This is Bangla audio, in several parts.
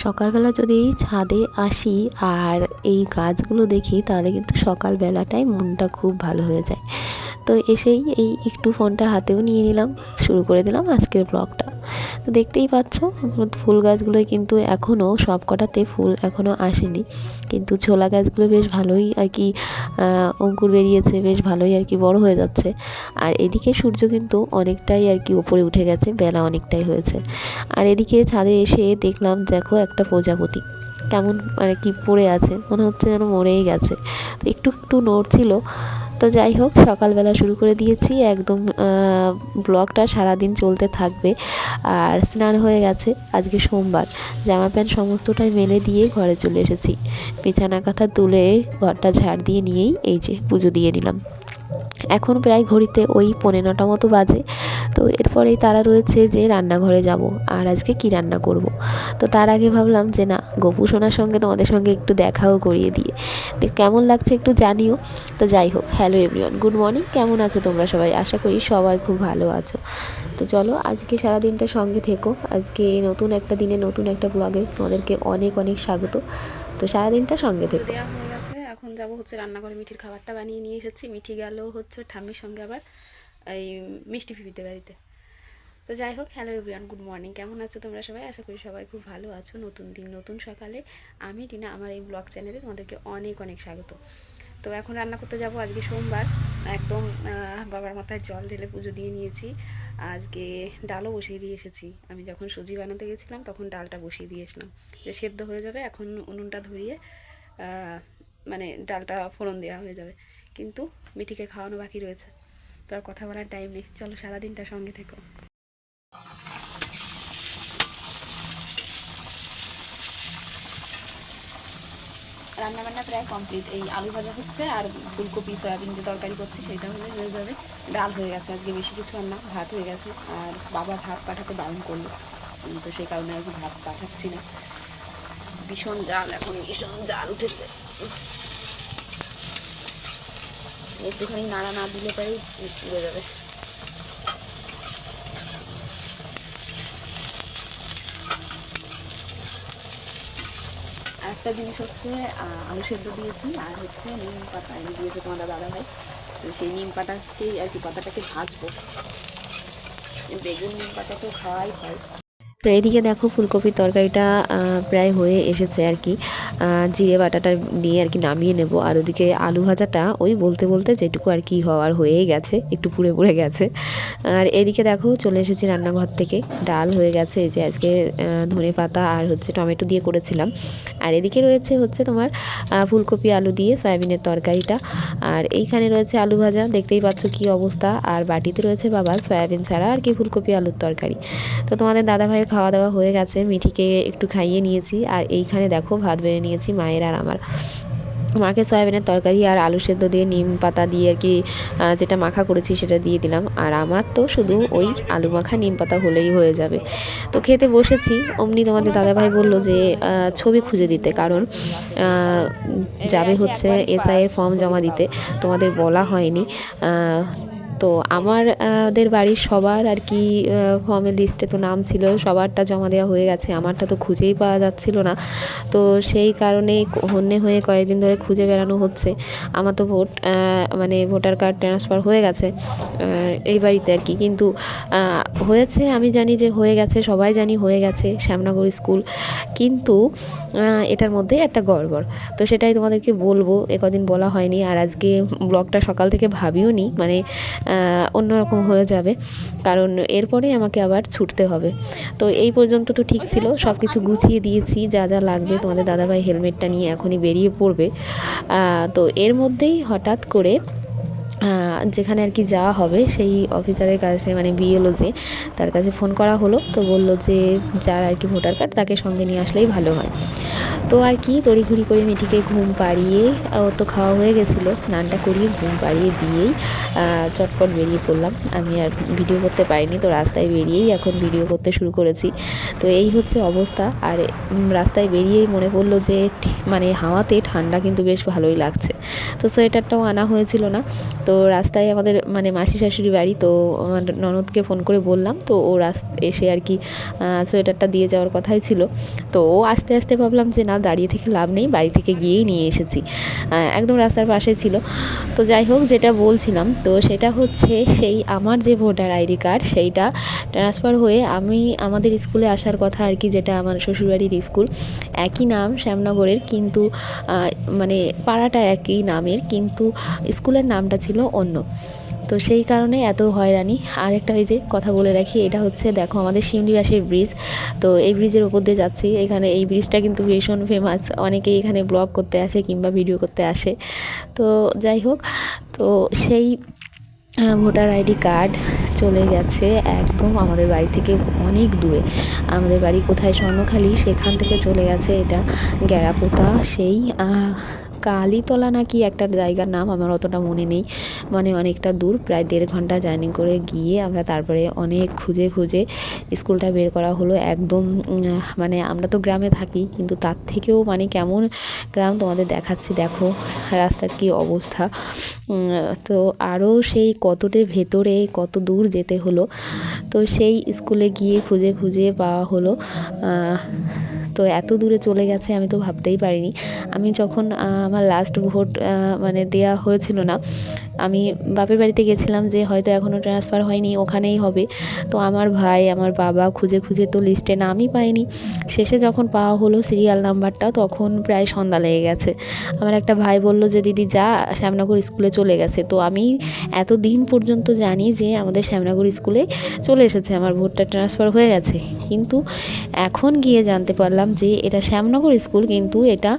সকালবেলা যদি ছাদে আসি আর এই গাছগুলো দেখি তাহলে কিন্তু সকালবেলাটাই মনটা খুব ভালো হয়ে যায়। তো এসেই এই একটু ফোনটা হাতেও নিয়ে নিলাম, শুরু করে দিলাম আজকের ব্লগটা। তো দেখতেই পাচ্ছ ফুল গাছগুলোয় কিন্তু এখনও সব কটাতে ফুল এখনও আসেনি, কিন্তু ছোলা গাছগুলো বেশ ভালোই আর কি অঙ্কুর বেরিয়েছে, বেশ ভালোই আর কি বড় হয়ে যাচ্ছে। আর এদিকে সূর্য কিন্তু অনেকটাই আর কি উপরে উঠে গেছে, বেলা অনেকটাই হয়েছে। আর এদিকে ছাদে এসে দেখলাম দেখো একটা প্রজাপতি কেমন মানে কি পড়ে আছে, মনে হচ্ছে যেন মরেই গেছে। তো একটু একটু নড়ছিল। তো যাই হোক, সকালবেলা শুরু করে দিয়েছি একদম, ব্লগটা সারাদিন চলতে থাকবে। আর স্নান হয়ে গেছে, আজকে সোমবার, জামা প্যান্ট সমস্তটাই মেলে দিয়ে ঘরে চলে এসেছি। বিছানা কাঁথা তুলে ঘরটা ঝাড় দিয়ে নিয়েই এই যে পুজো দিয়ে নিলাম। এখন প্রায় ঘড়িতে ওই 9:15 মতো বাজে। তো এরপরেই তারা রয়েছে যে রান্নাঘরে যাব আর আজকে কি রান্না করব। তো তার আগে ভাবলাম যে না, গপু সোনার সঙ্গে তোমাদের সঙ্গে একটু দেখাও করিয়ে দিয়ে, তো কেমন লাগছে একটু জানিও। তো যাই হোক, হ্যালো এভরিওয়ান, গুড মর্নিং, কেমন আছো তোমরা সবাই? আশা করি সবাই খুব ভালো আছো। তো চলো আজকে সারাদিনটা সঙ্গে থেকো। আজকে নতুন একটা দিনে নতুন একটা ব্লগে তোমাদেরকে অনেক অনেক স্বাগত। তো সারাদিনটা সঙ্গে থেকো। দেওয়া হয়ে গেছে, এখন যাব হচ্ছে রান্নাঘরে, মিঠির খাবারটা বানিয়ে নিয়ে এসেছি। মিঠি গেল হচ্ছে ঠাম্মির সঙ্গে আবার এই মিষ্টি পিপিতে বাড়িতে। তো যাই হোক, হ্যালো এভরিওয়ান, গুড মর্নিং, কেমন আছো তোমরা সবাই? আশা করি সবাই খুব ভালো আছো। নতুন দিন নতুন সকালে আমি টিনা, আমার এই ব্লগ চ্যানেলে তোমাদেরকে অনেক অনেক স্বাগত। তো এখন রান্না করতে যাব, আজকে সোমবার, একদম বাবার মাথায় জল ঢেলে পুজো দিয়ে নিয়েছি। আজকে ডালও বসিয়ে দিয়ে এসেছি। আমি যখন সুজি বানাতে গেছিলাম তখন ডালটা বসিয়ে দিয়েছিলাম, যে সেদ্ধ হয়ে যাবে, এখন উনুনটা ধরিয়ে মানে ডালটা ফোড়ন দেওয়া হয়ে যাবে। কিন্তু মিঠিকে খাওয়ানো বাকি রয়েছে, তো আর কথা বলার টাইম নেই। চলো সারাদিনটা সঙ্গে থেকো। রান্নাবান্না প্রায় কমপ্লিট, এই আলু ভাজা হচ্ছে আর ফুলকপি সয়াবিন যে তরকারি করছি সেটা হয়ে যাবে। ডাল হয়ে গেছে, আজকে বেশি কিছু রান্না, ভাত হয়ে গেছে। আর বাবা ভাত পাঠাতে বারণ করলো, তো সেই কারণে আর কি ভাত পাঠাচ্ছি না। ভীষণ জাল, এখন ভীষণ জাল উঠেছে, একটুখানি নাড়া না দিলে পরেই পুড়ে যাবে। একটা জিনিস হচ্ছে আলু সেদ্ধ দিয়েছি, আর হচ্ছে নিম পাতা দিয়েছে তোমার দাদা ভাই। তো সেই নিম পাতাকেই আর কি, পাতাটাকে ভাজবো। বেগুন নিম পাতা তো খাওয়াই হয়। তো এদিকে দেখো ফুলকপির তরকারিটা প্রায় হয়ে এসেছে আর কি, জিরে বাটাটা দিয়ে আর কি নামিয়ে নেব। আর ওদিকে আলু ভাজাটা ওই বলতে বলতে যেটুকু আর কি হওয়ার হয়েই গেছে, একটু পুড়ে পুড়ে গেছে। আর এদিকে দেখো চলে এসেছি রান্নাঘর থেকে, ডাল হয়ে গেছে, এই যে আজকে ধনে পাতা আর হচ্ছে টমেটো দিয়ে করেছিলাম। আর এদিকে রয়েছে হচ্ছে তোমার ফুলকপি আলু দিয়ে সয়াবিনের তরকারিটা। আর এইখানে রয়েছে আলু ভাজা, দেখতেই পাচ্ছ কি অবস্থা। আর বাটিতে রয়েছে বাবা সয়াবিন ছাড়া আর কি ফুলকপি আলুর তরকারি। তো তোমাদের দাদাভাইয়ের খাওয়া দাওয়া হয়ে গেছে, মিঠিকে একটু খাইয়ে নিয়েছি। আর এইখানে দেখো ভাত বেড়ে নিয়েছি মায়ের আর আমার। মাকে সয়াবিনের তরকারি আর আলু সেদ্ধ দিয়ে নিম পাতা দিয়ে আর কি যেটা মাখা করেছি সেটা দিয়ে দিলাম। আর আমার তো শুধু ওই আলু মাখা নিম পাতা হলেই হয়ে যাবে। তো খেতে বসেছি, অমনি তোমাদের দাদাভাই বলল যে ছবি খুঁজে দিতে, কারণ যাবে হচ্ছে এসআইয়ের ফর্ম জমা দিতে, তোমাদের বলা হয়নি। তো আমাদের বাড়ির সবার আর কি ফর্মের লিস্টে তো নাম ছিল, সবারটা জমা দেওয়া হয়ে গেছে, আমারটা তো খুঁজেই পাওয়া যাচ্ছিল না। তো সেই কারণে হন্যে হয়ে কয়েকদিন ধরে খুঁজে বেড়ানো হচ্ছে। আমার তো মানে ভোটার কার্ড ট্রান্সফার হয়ে গেছে এই বাড়িতে আর কি, কিন্তু হয়েছে, আমি জানি যে হয়ে গেছে, সবাই জানি হয়ে গেছে শ্যামনগর স্কুল, কিন্তু এটার মধ্যে একটা গড়বড়। তো সেটাই তোমাদেরকে বলবো, কদিন বলা হয়নি। আর আজকে ব্লগটা সকাল থেকে ভাবিও নি, মানে অন্যরকম হয়ে যাবে, কারণ এরপরেই আমাকে আবার ছুটতে হবে। তো এই পর্যন্ত তো ঠিক ছিল, সব কিছু গুছিয়ে দিয়েছি, যা যা লাগবে। তোমাদের দাদাভাই হেলমেটটা নিয়ে এখনই বেরিয়ে পড়বে। তো এর মধ্যেই হঠাৎ করে যেখানে আর কি যাওয়া হবে সেই অফিসারের কাছে, মানে বিএলও যে, তার কাছে ফোন করা হলো। তো বললো যে যার আর কি ভোটার কার্ড তাকে সঙ্গে নিয়ে আসলেই ভালো হয়। তো আর কি তড়িঘড়ি করে মিঠিকে ঘুম পাড়িয়ে, ওর তো খাওয়া হয়ে গেছিলো, স্নানটা করিয়ে ঘুম পাড়িয়ে দিয়েই চটপট বেরিয়ে পড়লাম। আমি আর ভিডিও করতে পারিনি, তো রাস্তায় বেরিয়েই এখন ভিডিও করতে শুরু করেছি। তো এই হচ্ছে অবস্থা। আর রাস্তায় বেরিয়েই মনে পড়লো যে মানে হাওয়াতে ঠান্ডা কিন্তু বেশ ভালোই লাগছে। তো সোয়েটারটাও আনা হয়েছিল না, তো রাস্তায় আমাদের মানে মাসি শাশুড়ি বাড়ি, তো আমার ননদকে ফোন করে বললাম, তো ও এসে আর কি সোয়েটারটা দিয়ে যাওয়ার কথাই ছিল। তো ও আস্তে আস্তে ভাবলাম যে না, দাঁড়িয়ে থেকে লাভ নেই, বাড়ি থেকে গিয়েই নিয়ে এসেছি, একদম রাস্তার পাশে ছিল। তো যাই হোক, যেটা বলছিলাম, তো সেটা হচ্ছে সেই আমার যে ভোটার আইডি কার্ড, সেইটা ট্রান্সফার হয়ে আমি আমাদের স্কুলে আসার কথা আর কি, যেটা আমার শ্বশুরবাড়ির স্কুল, একই নাম শ্যামনগরের, কিন্তু মানে পাড়াটা একই নামের, কিন্তু স্কুলের নামটা ছিল অন্য। তো সেই কারণে এত হয়রানি। আর একটা ওই যে কথা বলে রাখি, এটা হচ্ছে দেখো আমাদের শিমলিবাসের ব্রিজ। তো এই ব্রিজের ওপর দিয়ে যাচ্ছি, এখানে এই ব্রিজটা কিন্তু ভীষণ ফেমাস, অনেকেই এখানে ব্লগ করতে আসে কিংবা ভিডিও করতে আসে। তো যাই হোক, তো সেই ভোটার আইডি কার্ড চলে গেছে একদম আমাদের বাড়ি থেকে অনেক দূরে। আমাদের বাড়ি কোথায়, স্বর্ণখালি, সেখান থেকে চলে গেছে এটা গ্যাড়াপোতা, সেই কালীতলা নাকি একটা জায়গার নাম, আমার অতটা মনে নেই, মানে অনেকটা দূর, প্রায় 1.5 ঘন্টা জার্নি করে গিয়ে আমরা তারপরে অনেক খুঁজে খুঁজে স্কুলটা বের করা হলো। একদম মানে আমরা তো গ্রামে থাকি, কিন্তু তার থেকেও মানে কেমন গ্রাম তোমাদের দেখাচ্ছি, দেখো রাস্তার কী অবস্থা। তো আরও সেই কতটা ভেতরে, কত দূর যেতে হলো। তো সেই স্কুলে গিয়ে খুঁজে খুঁজে পাওয়া হলো। তো এত দূরে চলে গেছে আমি তো ভাবতেই পারিনি। আমি যখন আমার লাস্ট ভোট মানে দেওয়া হয়েছিল না, আমি বাপের বাড়িতে গেছিলাম যে হয়তো এখনও ট্রান্সফার হয়নি, ওখানেই হবে। তো আমার ভাই, আমার বাবা খুঁজে খুঁজে তো লিস্টে নামই পায়নি। শেষে যখন পাওয়া হলো সিরিয়াল নাম্বারটা, তখন প্রায় সন্ধ্যা লেগে গেছে। আমার একটা ভাই বলল যে দিদি যা, শ্যামনগর স্কুলে চলে গেছে। তো আমি এতদিন পর্যন্ত জানি যে আমাদের শ্যামনগর স্কুলে চলে এসেছে, আমার ভোটটা ট্রান্সফার হয়ে গেছে, কিন্তু এখন গিয়ে জানতে পারলাম যে এটা শ্যামনগর স্কুল, কিন্তু এটা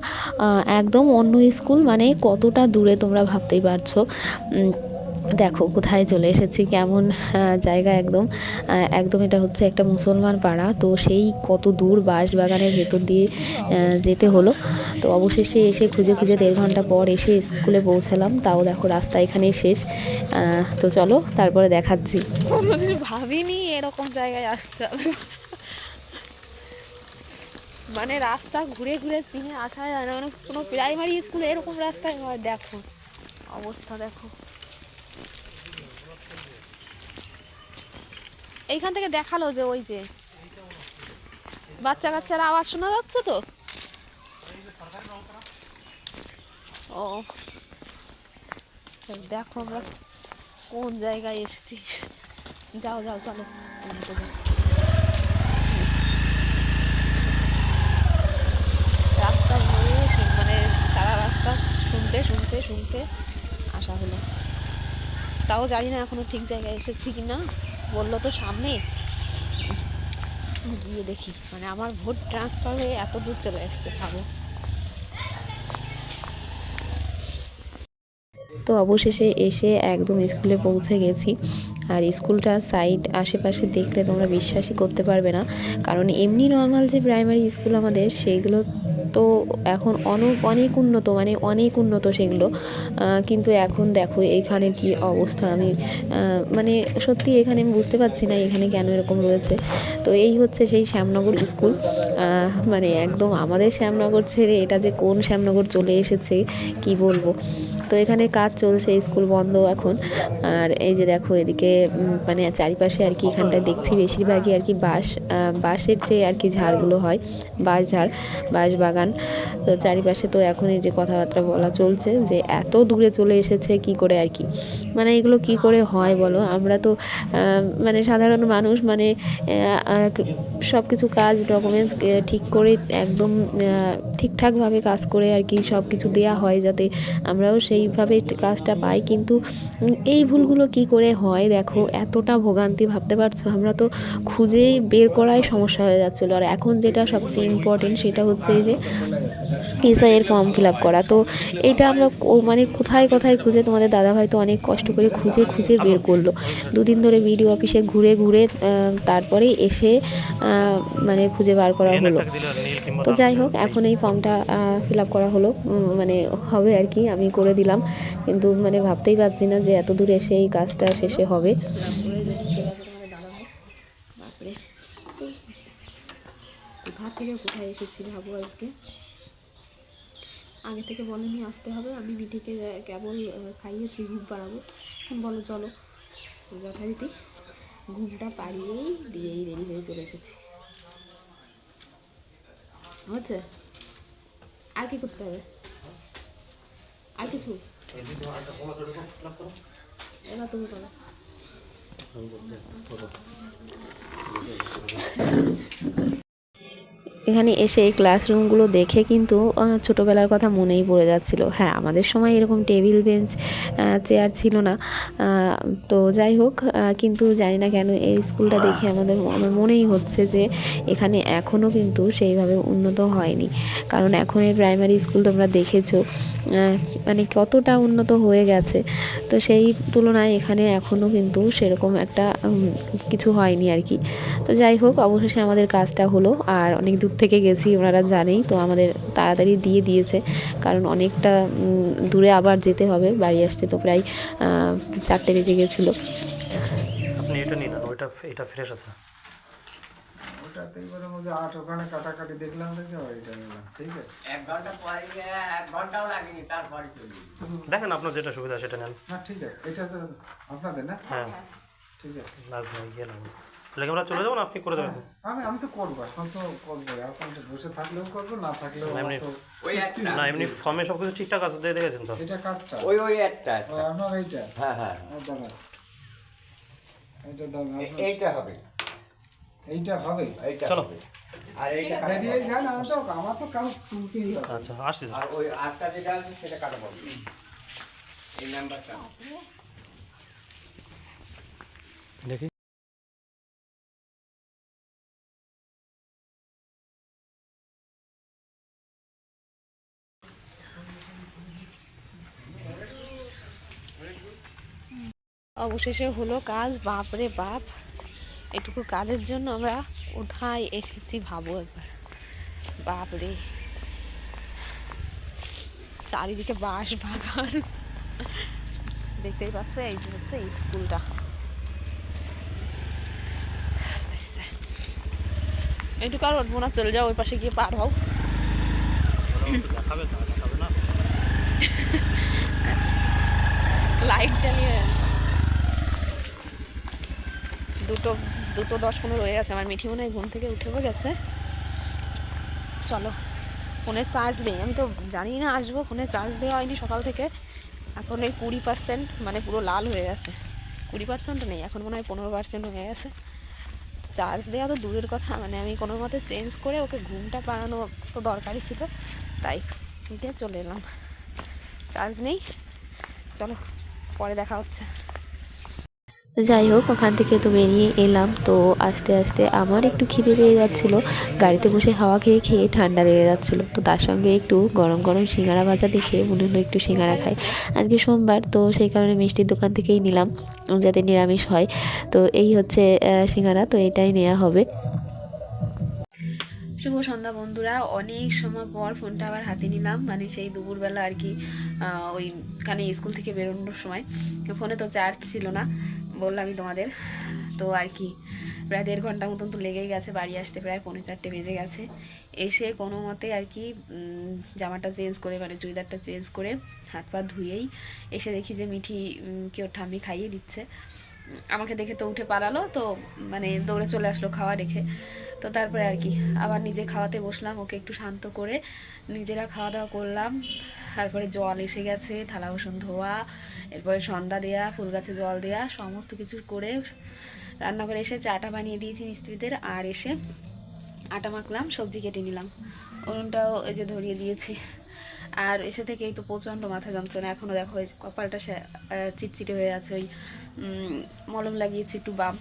একদম অন্য স্কুল। মানে কতটা দূরে তোমরা ভাবতেই পারছো। দেখো কোথায় চলে এসেছি, কেমন জায়গা, একদম একদম এটা হচ্ছে একটা মুসলমান পাড়া। তো সেই কত দূর বাঁশবাগানের ভেতর দিয়ে যেতে হলো। তো অবশেষে এসে খুঁজে খুঁজে 1.5 ঘন্টা পর এসে স্কুলে পৌঁছালাম। তাও দেখো রাস্তা এখানেই শেষ। তো চলো তারপরে দেখাচ্ছি। কোনোদিন ভাবিনি এরকম জায়গায় আসতে হবে, মানে রাস্তা ঘুরে ঘুরে চিনে আসা যায় না, মানে কোনো প্রাইমারি স্কুলে এরকম রাস্তায় হয়। দেখো অবস্থা, দেখো এইখান থেকে দেখালো যে ওই যে বাচ্চা কাচ্চার আওয়াজ শোনা যাচ্ছে। তো ও দেখো আমরা কোন জায়গায় এসেছি। যাও যাও চলো, রাস্তায় মানে সারা রাস্তা শুনতে শুনতে শুনতে আসা হলো। তাও জানি না এখনো ঠিক জায়গায় এসেছি কি না, বললো তো সামনে, গিয়ে দেখি। মানে আমার ভোট ট্রান্সফার হয়ে এত দূর চলে আসছে, ভাবো। তো অবশেষে এসে একদম স্কুলে পৌঁছে গেছি। আর স্কুলটা সাইড আশেপাশে দেখলে তোমরা বিশ্বাসই করতে পারবে না, কারণ এমনি নর্মাল যে প্রাইমারি স্কুল আমাদের, সেগুলো তো এখন অনেক উন্নত, মানে অনেক উন্নত সেগুলো। কিন্তু এখন দেখো এখানে কি অবস্থা, আমি মানে সত্যি এখানে আমি বুঝতে পারছি না এখানে কেন এরকম রয়েছে। তো এই হচ্ছে সেই শ্যামনগর স্কুল। মানে একদম আমাদের শ্যামনগর ছেড়ে এটা যে কোন শ্যামনগর চলে এসেছে কি বলবো। তো এখানে কাজ চলছে, স্কুল বন্ধ এখন। আর এই যে দেখো এদিকে মানে চারিপাশে আর কি, এখানটায় দেখছি বেশিরভাগই আর কি বাঁশের যে আর কি ঝাড়গুলো হয়, বাঁশ বাগান। তো চারিপাশে তো এখন এই যে কথাবার্তা বলা চলছে যে এত দূরে চলে এসেছে কি করে আর কি, মানে এগুলো কি করে হয় বলো। আমরা তো মানে সাধারণ মানুষ, মানে সব কিছু কাজ ডকুমেন্টস ঠিক করে একদম ঠিকঠাকভাবে কাজ করে আর কি সব কিছু দেওয়া হয়, যাতে আমরাও সেইভাবে কাজটা পাই। কিন্তু এই ভুলগুলো কি করে হয় দেখো, এতটা ভোগান্তি ভাবতে পারছো। আমরা তো খুঁজে বের করাই সমস্যা হয়ে যাচ্ছিলো। আর এখন যেটা সবচেয়ে ইম্পর্টেন্ট সেটা হচ্ছে এই যে এসআইয়ের ফর্ম ফিল আপ করা। তো এটা আমরা মানে কোথায় কোথায় খুঁজে, তোমাদের দাদাভাই তো অনেক কষ্ট করে খুঁজে খুঁজে বের করলো। 2 দিন ধরে বিডিও অফিসে ঘুরে ঘুরে তারপরে এসে মানে খুঁজে বার করা হলো। তো যাই হোক, এখন এই ফর্মটা ফিল আপ করা হলো, মানে হবে আর কি, আমি করে দিলাম। কিন্তু মানে ভাবতেই পারছি না যে এত দূর এসে এই কাজটা শেষে হবে। বাপরে, কোথা থেকে কোথায় এসেছি ভাবো আজকে। আগে থেকে বলেনি আসতে হবে, আমি মিঠিকে কেবল খাইয়েছি ঘুম পাড়াবো, বলো চলো, যথারীতি ঘুমটা পাড়িয়েই দিয়েই রেডি হয়ে চলে এসেছি। হচ্ছে আর কি করতে হবে, আর কিছু এবার তুমি করো। এখানে এসে ক্লাসরুমগুলো দেখে কিন্তু ছোটোবেলার কথা মনেই পড়ে যাচ্ছিল। হ্যাঁ, আমাদের সময় এরকম টেবিল বেঞ্চ চেয়ার ছিল না। তো যাই হোক, কিন্তু জানি না কেন এই স্কুলটা দেখে আমার মনেই হচ্ছে যে এখানে এখনও কিন্তু সেইভাবে উন্নত হয়নি। কারণ এখনের প্রাইমারি স্কুল তোমরা দেখেছো মানে কতটা উন্নত হয়ে গেছে। তো সেই তুলনায় এখানে এখনও কিন্তু সেরকম একটা কিছু হয়নি আর কি। তো যাই হোক, অবশেষে আমাদের কাজটা হলো। আর অনেক দূর থেকে গেছি, ওনারা জানেই তো আমাদের তাড়াতাড়ি দিয়ে দিয়েছে, কারণ অনেকটা দূরে আবার যেতে হবে। বাড়ি আসতে তো প্রায় 4টে বেজে গেছিলো। আপনি এটা নিন, ওইটা এটা ফ্রেশ আছে। ওটাতে এবারের মধ্যে 8 ওখানে কাটাকাটি দেখলাম দেখে ওইটা নিলাম, ঠিক আছে। 1 ঘন্টা পরে গিয়ে 1 ঘন্টাও লাগেনি, তারপরে চলে গেছি। দেখেন আপনার যেটা সুবিধা সেটা নেন। না ঠিক আছে, এটা তো আপনাদের না, হ্যাঁ, ঠিক আছে। লাগবে না, গিয়ে লাগবে। তাহলে আমরা চলে যাবো না, আপনি করে দেবেন? আমি তো করবো, এখন তো করবো, এখন তো বসে থাকলেও করবো, না থাকলেও না, এমনি তো- ওই একটা না, এমনি ফর্মে সব কিছু ঠিকঠাক আছে, দেখেছেন তো? এটা কাটটা, ওই একটা আপনার এইটা, হ্যাঁ হ্যাঁ, দাঁড়া, এটা দাঁড়া, এইটা হবে, এইটা হবে। এইটা চলো। হবে। আর এইটা আরে কাটা দিয়ে হবে। যান, আমার তো কাজ তুলতেই হবে। আচ্ছা, আসছি। আর ওই আটটা যেটা আছে সেটা কাটা পাবো, এই নাম্বারটা। দেখি। অবশেষে হলো কাজ, বাপরে বাপ, এটুকু কাজের জন্য আমরা কোথায় এসেছি ভাবো একবার, বাপরে চারিদিকে বাঁশ বাগান, দেখতেই পাচ্ছ। এই যে হচ্ছে স্কুলটা, এইটুকু আর উঠবো না, চলে যাও ওই পাশে গিয়ে পার হও। দেখাবে না। লাইট জ্বালিয়ে দুটো 10-15 রয়ে গেছে। আমার মিঠি মনে হয় ঘুম থেকে উঠেও গেছে। চলো, ফোনের চার্জ নেই, আমি তো জানি না আসবো, ফোনে চার্জ দেওয়া হয়নি সকাল থেকে। এখন এই 20%, মানে পুরো লাল হয়ে গেছে। 20% নেই, এখন মনে হয় 15% হয়ে গেছে। চার্জ দেওয়া তো দূরের কথা, মানে আমি কোনো মতে চেঞ্জ করে ওকে ঘুমটা পাড়ানো তো দরকারই ছিল, তাই দিয়ে চলে এলাম। চার্জ নেই, চলো পরে দেখা হচ্ছে। যাই হোক, ওখান থেকে তো বেরিয়ে এলাম। তো আস্তে আস্তে আমার একটু খিদে পেয়ে যাচ্ছিলো, গাড়িতে বসে হাওয়া খেয়ে খেয়ে ঠান্ডা লেগে যাচ্ছিলো। তো তার সঙ্গে একটু গরম গরম সিঙ্গারা ভাজা দেখে মনে হলো একটু সিঙ্গারা খাই। আজকে সোমবার, তো সেই কারণে মিষ্টির দোকান থেকেই নিলাম, যাতে নিরামিষ হয়। তো এই হচ্ছে সিঙ্গারা, তো এটাই নেওয়া হবে। শুভ সন্ধ্যা বন্ধুরা, অনেক সময় পর ফোনটা আবার হাতে নিলাম, মানে সেই দুপুরবেলা আর কি, ওইখানে স্কুল থেকে বেরোনোর সময়। ফোনে তো চার্জ ছিল না, বললামই তোমাদের। তো আর কি প্রায় 1.5 ঘন্টা মতন তো লেগেই গেছে, বাড়ি আসতে প্রায় 3:45 বেজে গেছে। এসে কোনো মতে আর কি জামাটা চেঞ্জ করে, মানে চুড়িদারটা চেঞ্জ করে হাত পা ধুয়েই এসে দেখি যে মিঠি কেউ ঠাম্মি খাইয়ে দিচ্ছে। আমাকে দেখে তো উঠে পালালো, তো মানে দৌড়ে চলে আসলো খাওয়া রেখে। তো তারপরে আর কি আবার নিজে খাওয়াতে বসলাম, ওকে একটু শান্ত করে নিজেরা খাওয়া দাওয়া করলাম। তারপরে জল এসে গেছে, থালা বাসন ধোয়া, এরপরে সন্ধ্যা দেয়া, ফুল গাছে জল দেয়া, সমস্ত কিছু করে রান্নাঘরে এসে চাটা বানিয়ে দিয়েছি মিস্ত্রিদের। আর এসে আটা মাখলাম, সবজি কেটে নিলাম, উনুনটাও এই যে ধরিয়ে দিয়েছি। আর এসে থেকেই তো প্রচণ্ড মাথা যন্ত্রণা, এখনও দেখো এই কপালটা চিটচিটে হয়ে আছে, ওই মলম লাগিয়েছি একটু বাম,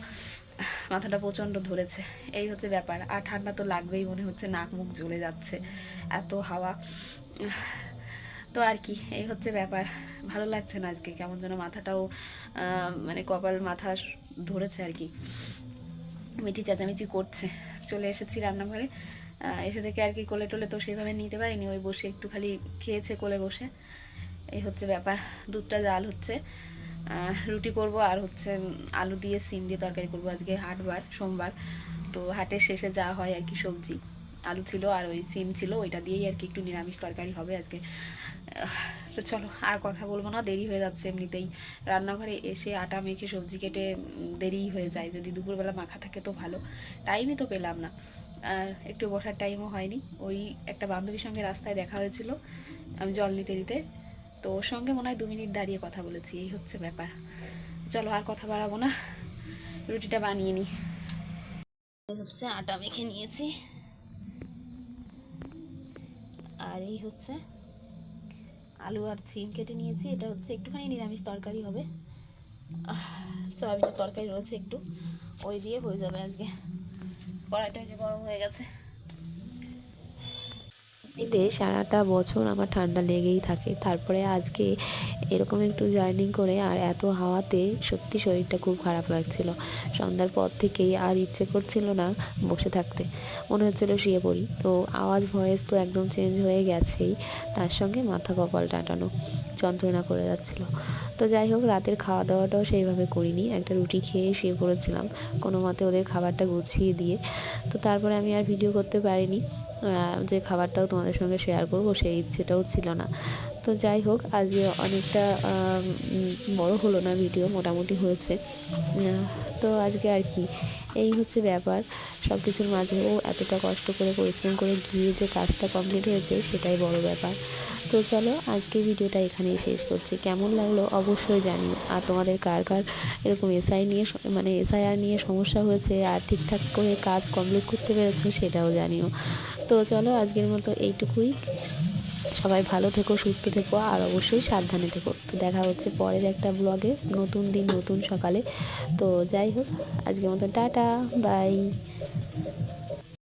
মাথাটা প্রচণ্ড ধরেছে। এই হচ্ছে ব্যাপার। আর ঠান্ডা তো লাগবেই, মনে হচ্ছে নাক মুখ জ্বলে যাচ্ছে, এত হাওয়া। তো আর কি এই হচ্ছে ব্যাপার, ভালো লাগছে না আজকে, কেমন যেন মাথাটাও মানে কপাল মাথা ধরেছে আর কি। মিঠি চেঁচামেচি করছে। চলে এসেছি রান্নাঘরে, এসে থেকে আর কি কোলে টোলে তো সেইভাবে নিতে পারিনি, ওই বসে একটু খালি খেয়েছে কোলে বসে। এই হচ্ছে ব্যাপার। দুধটা জাল হচ্ছে, রুটি করব, আর হচ্ছে আলু দিয়ে সিম দিয়ে তরকারি করব। আজকে হাটবার, সোমবার, তো হাটের শেষে যা হয় আর কি সবজি। আলু ছিল আর ওই সিম ছিল, ওইটা দিয়েই আর কি একটু নিরামিষ তরকারি হবে আজকে। তো চলো আর কথা বলবো না, দেরি হয়ে যাচ্ছে এমনিতেই। রান্নাঘরে এসে আটা মেখে সবজি কেটে দেরিই হয়ে যায়, যদি দুপুরবেলা মাখা থাকে তো ভালো, টাইমই তো পেলাম না, আর একটু বসার টাইমও হয়নি। ওই একটা বান্ধবীর সঙ্গে রাস্তায় দেখা হয়েছিল, আমি জল নিতে নিতে, তো ওর সঙ্গে মনে হয় 2 মিনিট দাঁড়িয়ে কথা বলেছি, এই হচ্ছে ব্যাপার। চলো আর কথা বাড়াবো না, রুটিটা বানিয়ে নিই। হচ্ছে আটা মেখে নিয়েছি, আর এই হচ্ছে আলু আর সিম কেটে নিয়েছি। এটা হচ্ছে একটুখানি নিরামিষ তরকারি হবে, সয়াবিনের তরকারি রয়েছে একটু, ওই দিয়ে হয়ে যাবে আজকে। কড়াইটা যে গরম হয়ে গেছে। এতে সারাটা বছর আমার ঠান্ডা লেগেই থাকে, তারপরে আজকে এরকম একটু জার্নি করে আর এত হাওয়াতে সত্যি শরীরটা খুব খারাপ লাগছিল। সন্ধ্যার পর থেকেই আর ইচ্ছে করছিল না বসে থাকতে, মনে হচ্ছিলো শুয়ে পড়ি। তো আওয়াজ ভয়েস তো একদম চেঞ্জ হয়ে গেছেই, তার সঙ্গে মাথা কপাল টাটানো যন্ত্রণা করে যাচ্ছিল। তো যাই হোক, রাতের খাওয়া দাওয়াটাও সেইভাবে করিনি, একটা রুটি খেয়ে শুয়ে পড়েছিলাম কোনো মতে ওদের খাবারটা গুছিয়ে দিয়ে। তো তারপরে আমি আর ভিডিও করতে পারিনি, যে খাবারটাও তোমাদের সঙ্গে শেয়ার করবো সেই ইচ্ছেটাও ছিল না। তো যাই হোক, আজকে অনেকটা বড় হলো না ভিডিও, মোটামুটি হয়েছে। তো আজকে আর কি এই হচ্ছে ব্যাপার, সব কিছুর মাঝেও এতটা কষ্ট করে পরিশ্রম করে গিয়ে যে কাজটা কমপ্লিট হয়েছে সেটাই বড় ব্যাপার। তো চলো আজকের ভিডিওটা এখানেই শেষ করছি, কেমন লাগলো অবশ্যই জানিও। আর তোমাদের কার কার এরকম এসআই নিয়ে মানে এসআইআর নিয়ে সমস্যা হয়েছে আর ঠিকঠাক করে কাজ কমপ্লিট করতে পেরেছো সেটাও জানিও। তো চলো আজকের মতো এইটুকুই, সবাই ভালো থেকো, সুস্থ থেকো, আর অবশ্যই সাবধানে থেকো। তো দেখা হচ্ছে পরের একটা ব্লগে, নতুন দিন নতুন সকালে। তো যাই হোক, আজকের মতো টাটা, বাই।